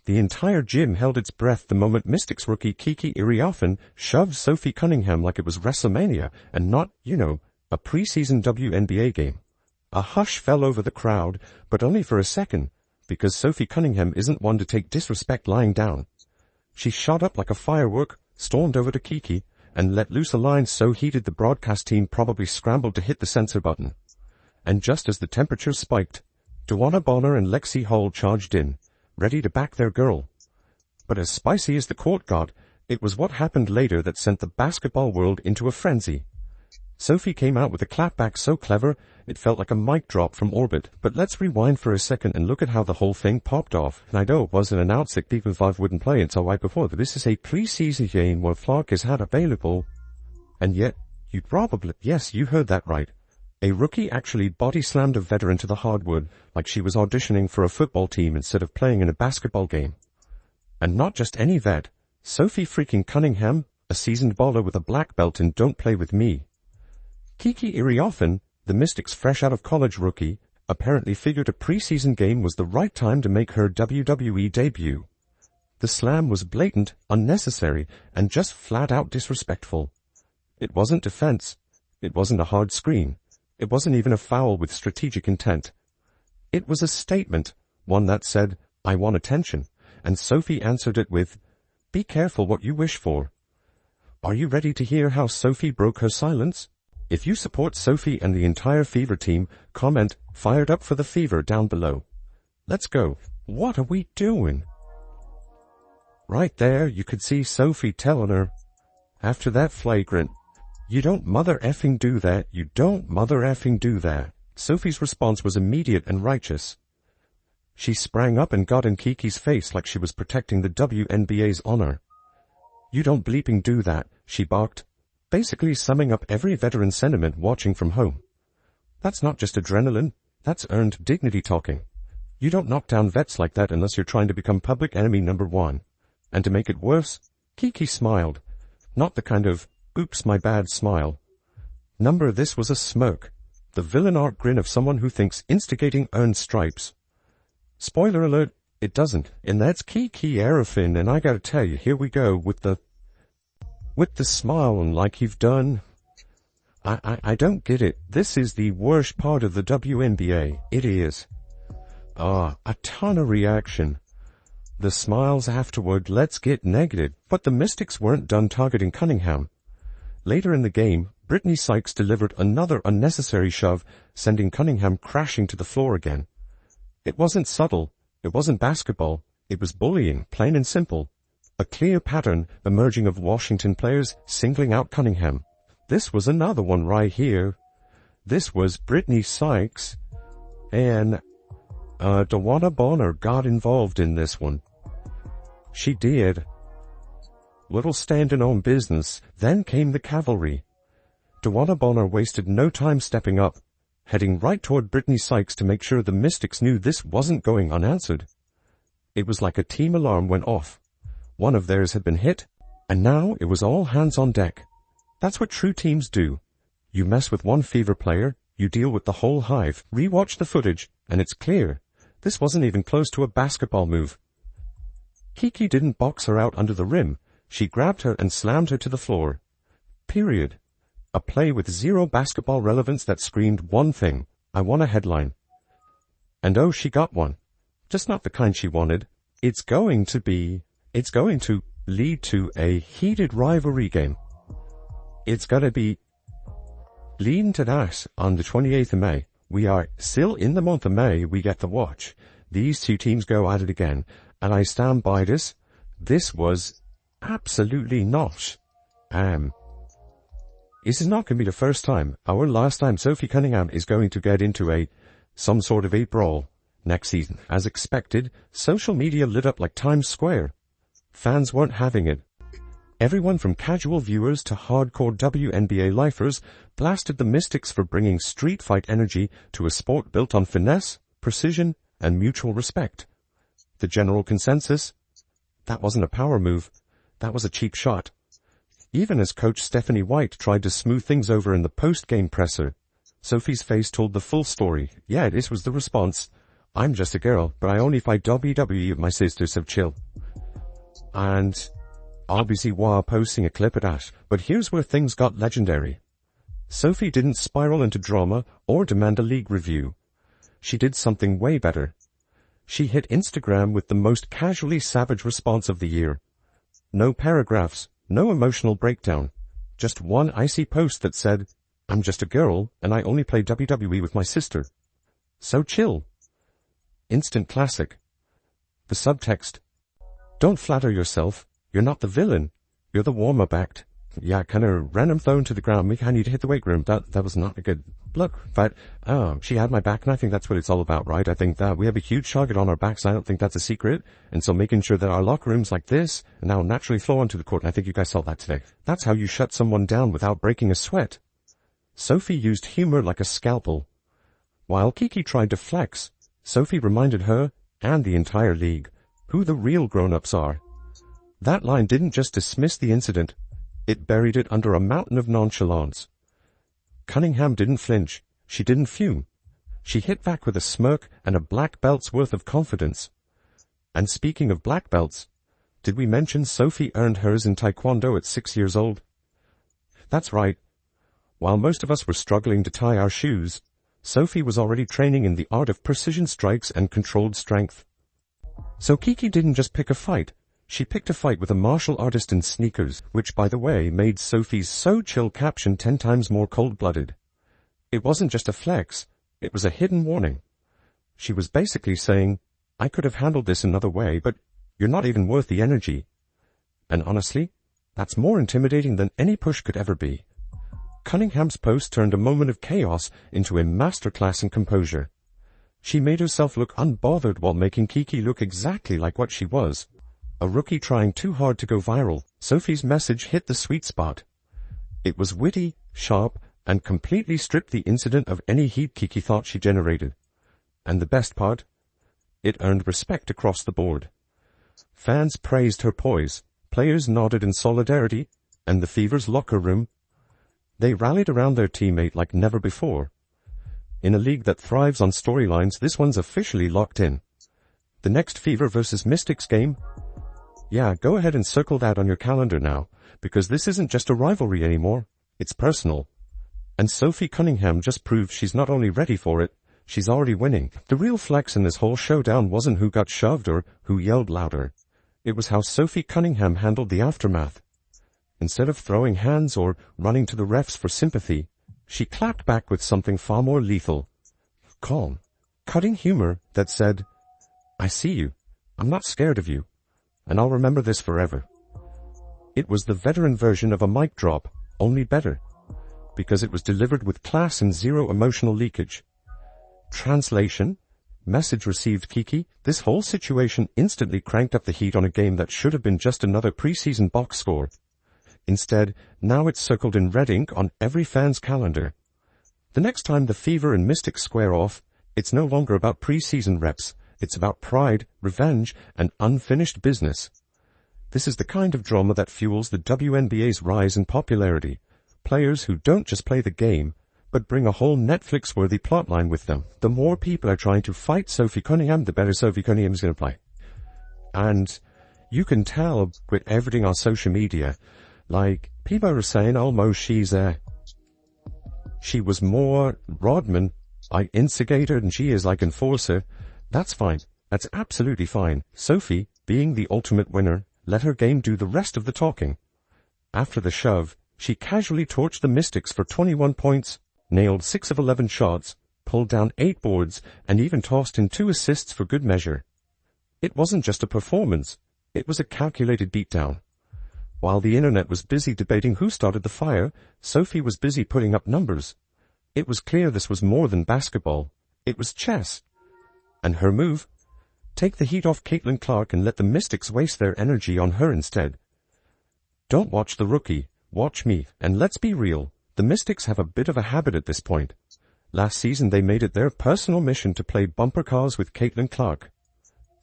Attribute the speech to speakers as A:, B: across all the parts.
A: The entire gym held its breath the moment Mystics rookie Kiki Iriafen shoved Sophie Cunningham like it was WrestleMania and not, a preseason WNBA game. A hush fell over the crowd, but only for a second, because Sophie Cunningham isn't one to take disrespect lying down. She shot up like a firework, stormed over to Kiki, and let loose a line so heated the broadcast team probably scrambled to hit the censor button. And just as the temperature spiked, Duana Bonner and Lexi Hall charged in, ready to back their girl. But as spicy as the court got, it was what happened later that sent the basketball world into a frenzy. Sophie came out with a clapback so clever, it felt like a mic drop from orbit. But let's rewind for a second and look at how the whole thing popped off. And I know it wasn't announced that Diva 5 wouldn't play until right before, but this is a pre-season game where Clark is had available. And yet, you heard that right. A rookie actually body-slammed a veteran to the hardwood like she was auditioning for a football team instead of playing in a basketball game. And not just any vet, Sophie freaking Cunningham, a seasoned baller with a black belt in Don't Play With Me. Kiki Iriafen, the Mystics' fresh out of college rookie, apparently figured a preseason game was the right time to make her WWE debut. The slam was blatant, unnecessary, and just flat out disrespectful. It wasn't defense. It wasn't a hard screen. It wasn't even a foul with strategic intent. It was a statement, one that said, I want attention, and Sophie answered it with, be careful what you wish for. Are you ready to hear how Sophie broke her silence? If you support Sophie and the entire Fever team, comment, fired up for the Fever down below. Let's go. What are we doing? Right there, you could see Sophie telling her, after that flagrant, you don't mother effing do that, you don't mother effing do that. Sophie's response was immediate and righteous. She sprang up and got in Kiki's face like she was protecting the WNBA's honor. You don't bleeping do that, she barked, basically summing up every veteran sentiment watching from home. That's not just adrenaline, that's earned dignity talking. You don't knock down vets like that unless you're trying to become public enemy number one. And to make it worse, Kiki smiled. Not the kind of, oops my bad smile. This was a smirk. The villain arc grin of someone who thinks instigating earns stripes. Spoiler alert, it doesn't. And that's Kiki Iriafen, and I gotta tell you, here we go with the smile and like you've done. I don't get it. This is the worst part of the WNBA. It is. A ton of reaction. The smiles afterward, let's get negative. But the Mystics weren't done targeting Cunningham. Later in the game, Brittany Sykes delivered another unnecessary shove, sending Cunningham crashing to the floor again. It wasn't subtle. It wasn't basketball. It was bullying, plain and simple. A clear pattern emerging of Washington players singling out Cunningham. This was another one right here. This was Brittany Sykes, and Duana Bonner got involved in this one. She did. Little standing on business, then came the cavalry. Duana Bonner wasted no time stepping up, heading right toward Brittany Sykes to make sure the Mystics knew this wasn't going unanswered. It was like a team alarm went off. One of theirs had been hit, and now it was all hands on deck. That's what true teams do. You mess with one Fever player, you deal with the whole hive. Rewatch the footage, and it's clear. This wasn't even close to a basketball move. Kiki didn't box her out under the rim. She grabbed her and slammed her to the floor. Period. A play with zero basketball relevance that screamed one thing. I want a headline. And oh, she got one. Just not the kind she wanted. It's going to lead to a heated rivalry game. It's gonna be leading to that on the 28th of May. We are still in the month of May. We get to watch these two teams go at it again. And I stand by this. This was absolutely not. This is not going to be the first time. Our last time Sophie Cunningham is going to get into some sort of a brawl next season. As expected, social media lit up like Times Square. Fans weren't having it. Everyone from casual viewers to hardcore WNBA lifers blasted the Mystics for bringing street fight energy to a sport built on finesse, precision, and mutual respect. The general consensus? That wasn't a power move. That was a cheap shot. Even as coach Stephanie White tried to smooth things over in the post-game presser, Sophie's face told the full story. Yeah, this was the response. I'm just a girl, but I only fight WWE with my sister, so chill. And obviously while posting a clip of that, but here's where things got legendary. Sophie didn't spiral into drama or demand a league review. She did something way better. She hit Instagram with the most casually savage response of the year. No paragraphs, no emotional breakdown. Just one icy post that said, I'm just a girl, and I only play WWE with my sister. So chill. Instant classic. The subtext. Don't flatter yourself. You're not the villain. You're the warm-up act. Yeah, kind of random thrown to the ground. I need to hit the weight room. That was not a good look. But, she had my back, and I think that's what it's all about, right? I think that we have a huge target on our backs. I don't think that's a secret. And so making sure that our locker rooms like this now naturally flow onto the court, and I think you guys saw that today. That's how you shut someone down without breaking a sweat. Sophie used humor like a scalpel. While Kiki tried to flex, Sophie reminded her, and the entire league, who the real grown-ups are. That line didn't just dismiss the incident, it buried it under a mountain of nonchalance. Cunningham didn't flinch. She didn't fume. She hit back with a smirk and a black belt's worth of confidence. And speaking of black belts, did we mention Sophie earned hers in Taekwondo at 6 years old? That's right. While most of us were struggling to tie our shoes, Sophie was already training in the art of precision strikes and controlled strength. So Kiki didn't just pick a fight. She picked a fight with a martial artist in sneakers, which, by the way, made Sophie's "So Chill" caption 10 times more cold-blooded. It wasn't just a flex, it was a hidden warning. She was basically saying, I could have handled this another way, but you're not even worth the energy. And honestly, that's more intimidating than any push could ever be. Cunningham's post turned a moment of chaos into a masterclass in composure. She made herself look unbothered while making Kiki look exactly like what she was. A rookie trying too hard to go viral. Sophie's message hit the sweet spot. It was witty, sharp, and completely stripped the incident of any heat Kiki thought she generated. And the best part? It earned respect across the board. Fans praised her poise, players nodded in solidarity, and the Fever's locker room, they rallied around their teammate like never before. In a league that thrives on storylines, this one's officially locked in. The next Fever versus Mystics game? Yeah, go ahead and circle that on your calendar now, because this isn't just a rivalry anymore, it's personal. And Sophie Cunningham just proved she's not only ready for it, she's already winning. The real flex in this whole showdown wasn't who got shoved or who yelled louder. It was how Sophie Cunningham handled the aftermath. Instead of throwing hands or running to the refs for sympathy, she clapped back with something far more lethal. Calm, cutting humor that said, I see you, I'm not scared of you, and I'll remember this forever. It was the veteran version of a mic drop, only better, because it was delivered with class and zero emotional leakage. Translation, message received Kiki, this whole situation instantly cranked up the heat on a game that should have been just another preseason box score. Instead, now it's circled in red ink on every fan's calendar. The next time the Fever and Mystics square off, it's no longer about preseason reps. It's about pride, revenge, and unfinished business. This is the kind of drama that fuels the WNBA's rise in popularity. Players who don't just play the game, but bring a whole Netflix-worthy plotline with them. The more people are trying to fight Sophie Cunningham, the better Sophie Cunningham is going to play. And you can tell with everything on social media, like, people are saying almost she was more Rodman, like instigator, and she is like enforcer. That's fine. That's absolutely fine. Sophie, being the ultimate winner, let her game do the rest of the talking. After the shove, she casually torched the Mystics for 21 points, nailed 6 of 11 shots, pulled down 8 boards, and even tossed in 2 assists for good measure. It wasn't just a performance. It was a calculated beatdown. While the internet was busy debating who started the fire, Sophie was busy putting up numbers. It was clear this was more than basketball. It was chess. And her move? Take the heat off Caitlin Clark and let the Mystics waste their energy on her instead. Don't watch the rookie, watch me, and let's be real, the Mystics have a bit of a habit at this point. Last season they made it their personal mission to play bumper cars with Caitlin Clark.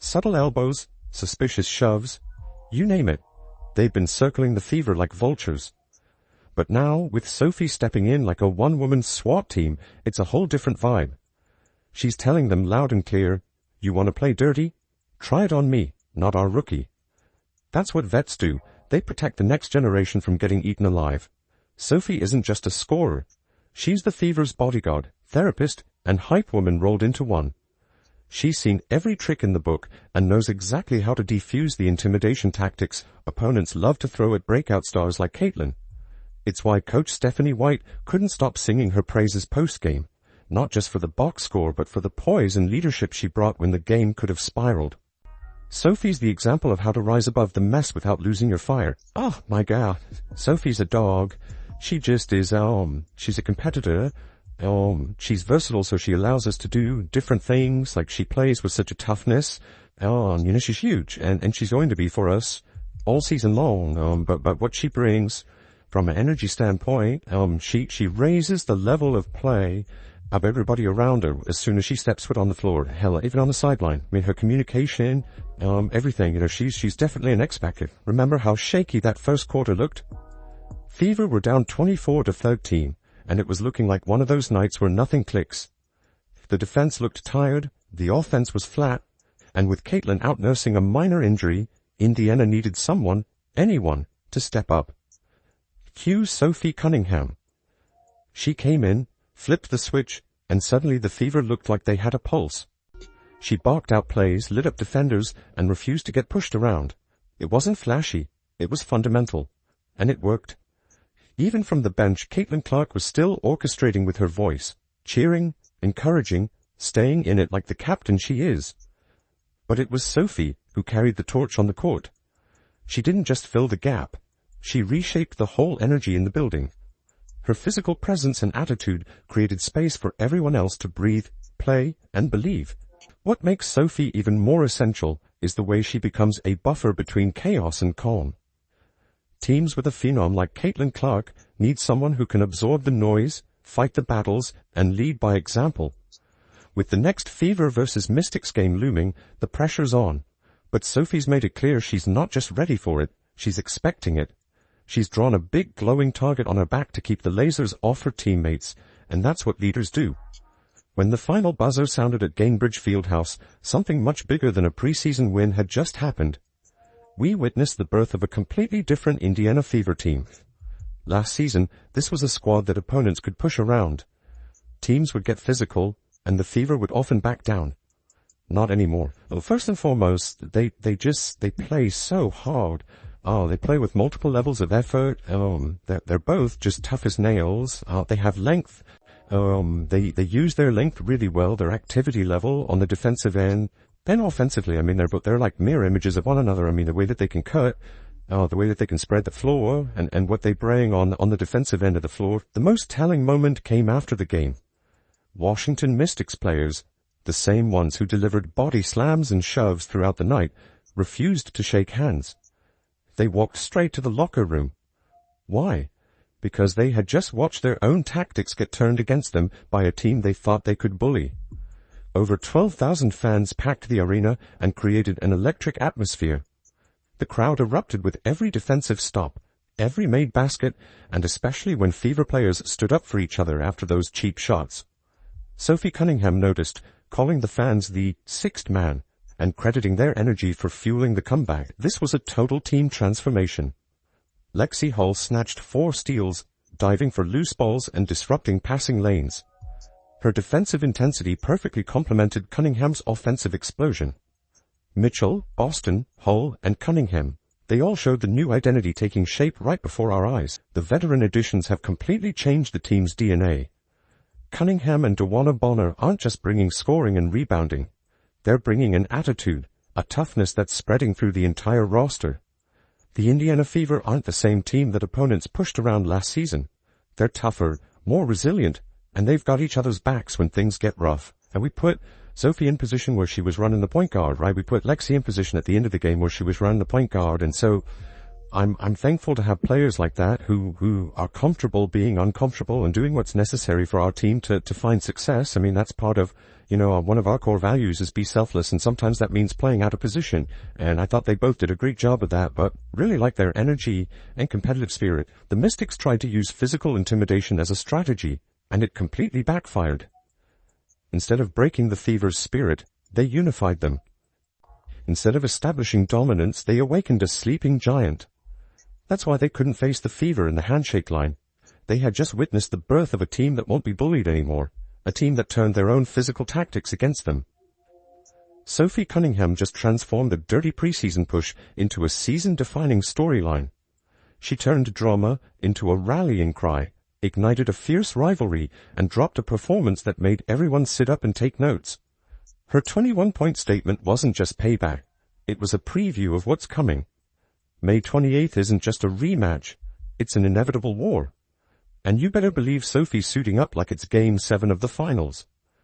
A: Subtle elbows, suspicious shoves, you name it. They've been circling the Fever like vultures. But now, with Sophie stepping in like a one-woman SWAT team, it's a whole different vibe. She's telling them loud and clear, You want to play dirty? Try it on me, not our rookie. That's what vets do. They protect the next generation from getting eaten alive. Sophie isn't just a scorer. She's the Fever's bodyguard, therapist, and hype woman rolled into one. She's seen every trick in the book and knows exactly how to defuse the intimidation tactics opponents love to throw at breakout stars like Caitlin. It's why Coach Stephanie White couldn't stop singing her praises post-game, not just for the box score but for the poise and leadership she brought when the game could have spiraled. Sophie's the example of how to rise above the mess without losing your fire. Oh my God, Sophie's a dog. She just is, she's a competitor. She's versatile, so she allows us to do different things, like she plays with such a toughness. She's huge, and she's going to be for us all season long. But what she brings from an energy standpoint, she raises the level of play of everybody around her as soon as she steps foot on the floor. Hell, even on the sideline. I mean, her communication, everything, she's definitely an X factor. Remember how shaky that first quarter looked? Fever were down 24-13, and it was looking like one of those nights where nothing clicks. The defense looked tired, the offense was flat, and with Caitlin out nursing a minor injury, Indiana needed someone, anyone, to step up. Cue Sophie Cunningham. She came in, flipped the switch, and suddenly the Fever looked like they had a pulse. She barked out plays, lit up defenders, and refused to get pushed around. It wasn't flashy, it was fundamental. And it worked. Even from the bench, Caitlin Clark was still orchestrating with her voice, cheering, encouraging, staying in it like the captain she is. But it was Sophie who carried the torch on the court. She didn't just fill the gap. She reshaped the whole energy in the building. Her physical presence and attitude created space for everyone else to breathe, play, and believe. What makes Sophie even more essential is the way she becomes a buffer between chaos and calm. Teams with a phenom like Caitlin Clark need someone who can absorb the noise, fight the battles, and lead by example. With the next Fever versus Mystics game looming, the pressure's on. But Sophie's made it clear she's not just ready for it, she's expecting it. She's drawn a big glowing target on her back to keep the lasers off her teammates, and that's what leaders do. When the final buzzer sounded at Gainbridge Fieldhouse, something much bigger than a preseason win had just happened. We witnessed the birth of a completely different Indiana Fever team. Last season, this was a squad that opponents could push around. Teams would get physical, and the Fever would often back down. Not anymore. Well, first and foremost, they play so hard. They play with multiple levels of effort. They're both just tough as nails. They have length. They use their length really well, their activity level on the defensive end. Then offensively, they're like mirror images of one another. The way that they can cut, the way that they can spread the floor, and what they bring on the defensive end of the floor. The most telling moment came after the game. Washington Mystics players, the same ones who delivered body slams and shoves throughout the night, refused to shake hands. They walked straight to the locker room. Why? Because they had just watched their own tactics get turned against them by a team they thought they could bully. Over 12,000 fans packed the arena and created an electric atmosphere. The crowd erupted with every defensive stop, every made basket, and especially when Fever players stood up for each other after those cheap shots. Sophie Cunningham noticed, calling the fans the sixth man, and crediting their energy for fueling the comeback. This was a total team transformation. Lexi Hull snatched 4 steals, diving for loose balls and disrupting passing lanes. Her defensive intensity perfectly complemented Cunningham's offensive explosion. Mitchell, Boston, Hull, and Cunningham, they all showed the new identity taking shape right before our eyes. The veteran additions have completely changed the team's DNA. Cunningham and Dewana Bonner aren't just bringing scoring and rebounding. They're bringing an attitude, a toughness that's spreading through the entire roster. The Indiana Fever aren't the same team that opponents pushed around last season. They're tougher, more resilient, and they've got each other's backs when things get rough. And we put Sophie in position where she was running the point guard, right? We put Lexi in position at the end of the game where she was running the point guard. And so I'm thankful to have players like that who are comfortable being uncomfortable and doing what's necessary for our team to find success. That's part of, one of our core values is be selfless, and sometimes that means playing out of position. And I thought they both did a great job of that, but really like their energy and competitive spirit. The Mystics tried to use physical intimidation as a strategy, and it completely backfired. Instead of breaking the Fever's spirit, They unified them. Instead of establishing dominance, they awakened a sleeping giant. That's why they couldn't face the fever in the handshake line. They had just witnessed the birth of a team that won't be bullied anymore, a team that turned their own physical tactics against them. Sophie Cunningham just transformed a dirty preseason push into a season-defining storyline. She turned drama into a rallying cry, ignited a fierce rivalry, and dropped a performance that made everyone sit up and take notes. Her 21-point statement wasn't just payback. It was a preview of what's coming. May 28th isn't just a rematch. It's an inevitable war. And you better believe Sophie's suiting up like it's Game 7 of the finals.